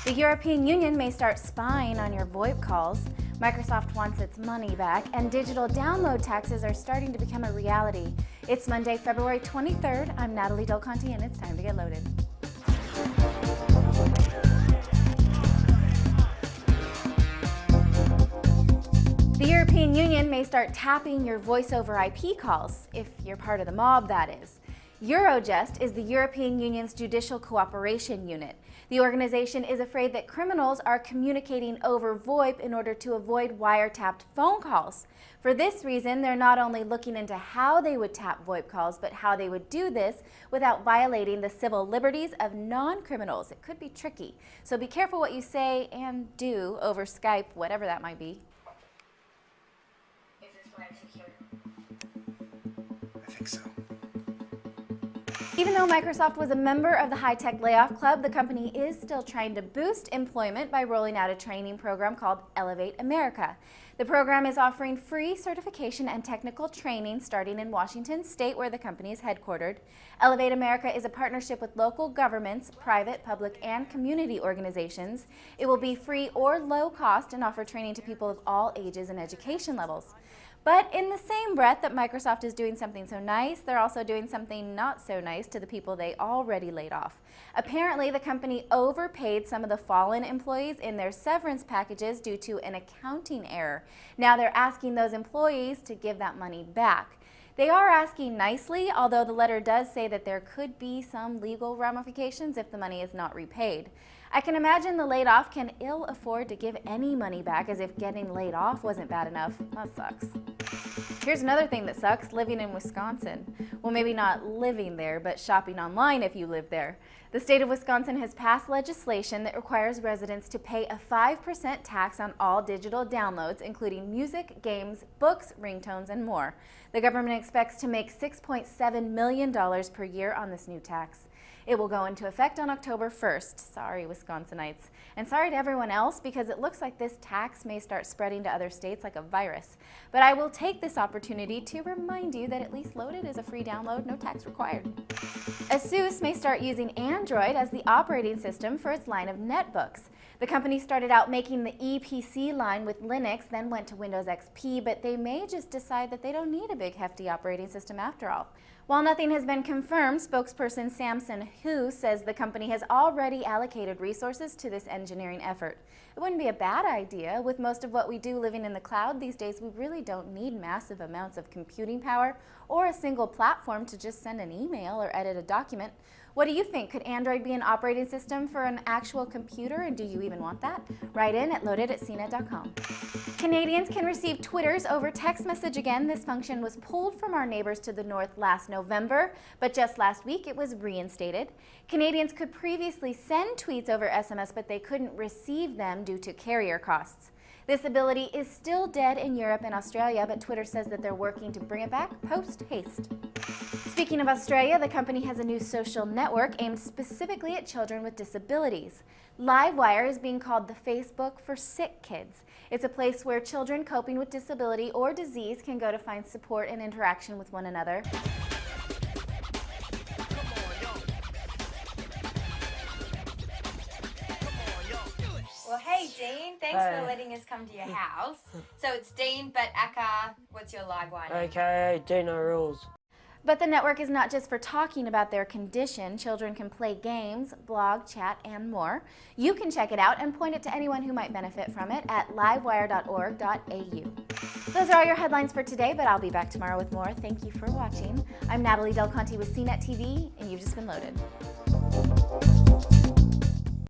The European Union may start spying on your VoIP calls. Microsoft wants its money back, and digital download taxes are starting to become a reality. It's Monday, February 23rd. I'm Natalie Del Conte, and it's time to get loaded. The European Union may start tapping your voice over IP calls, if you're part of the mob, that is. Eurojust is the European Union's judicial cooperation unit. The organization is afraid that criminals are communicating over VoIP in order to avoid wiretapped phone calls. For this reason, they're not only looking into how they would tap VoIP calls, but how they would do this without violating the civil liberties of non-criminals. It could be tricky, so be careful what you say and do over Skype, whatever that might be. I think so. Even though Microsoft was a member of the high-tech layoff club, the company is still trying to boost employment by rolling out a training program called Elevate America. The program is offering free certification and technical training starting in Washington State, where the company is headquartered. Elevate America is a partnership with local governments, private, public, and community organizations. It will be free or low cost and offer training to people of all ages and education levels. But in the same breath that Microsoft is doing something so nice, they're also doing something not so nice to the people they already laid off. Apparently, the company overpaid some of the fallen employees in their severance packages due to an accounting error. Now they're asking those employees to give that money back. They are asking nicely, although the letter does say that there could be some legal ramifications if the money is not repaid. I can imagine the laid off can ill afford to give any money back, as if getting laid off wasn't bad enough. That sucks. Here's another thing that sucks, living in Wisconsin. Well, maybe not living there, but shopping online if you live there. The state of Wisconsin has passed legislation that requires residents to pay a 5% tax on all digital downloads, including music, games, books, ringtones, and more. The government expects to make $6.7 million per year on this new tax. It will go into effect on October 1st. Sorry, Wisconsinites. And sorry to everyone else, because it looks like this tax may start spreading to other states like a virus. But I will take this opportunity to remind you that at least Loaded is a free download, no tax required. ASUS may start using Android as the operating system for its line of netbooks. The company started out making the EPC line with Linux, then went to Windows XP, but they may just decide that they don't need a big hefty operating system after all. While nothing has been confirmed, spokesperson Samson Hu says the company has already allocated resources to this engineering effort. It wouldn't be a bad idea. With most of what we do living in the cloud these days, we really don't need massive amounts of computing power or a single platform to just send an email or edit a document. What do you think? Could Android be an operating system for an actual computer, and do you even want that? Write in at loaded@cnet.com. Canadians can receive Twitters over text message again. This function was pulled from our neighbors to the north last November, but just last week it was reinstated. Canadians could previously send tweets over SMS, but they couldn't receive them due to carrier costs. This ability is still dead in Europe and Australia, but Twitter says that they're working to bring it back post-haste. Speaking of Australia, the company has a new social network aimed specifically at children with disabilities. Livewire is being called the Facebook for sick kids. It's a place where children coping with disability or disease can go to find support and interaction with one another. Well, hey, Dean. Thanks for letting us come to your house. So it's Dean, but Aka, what's your live wire name? Okay, Dino rules. But the network is not just for talking about their condition. Children can play games, blog, chat, and more. You can check it out and point it to anyone who might benefit from it at livewire.org.au. Those are all your headlines for today, but I'll be back tomorrow with more. Thank you for watching. I'm Natalie Del Conte with CNET TV, and you've just been loaded.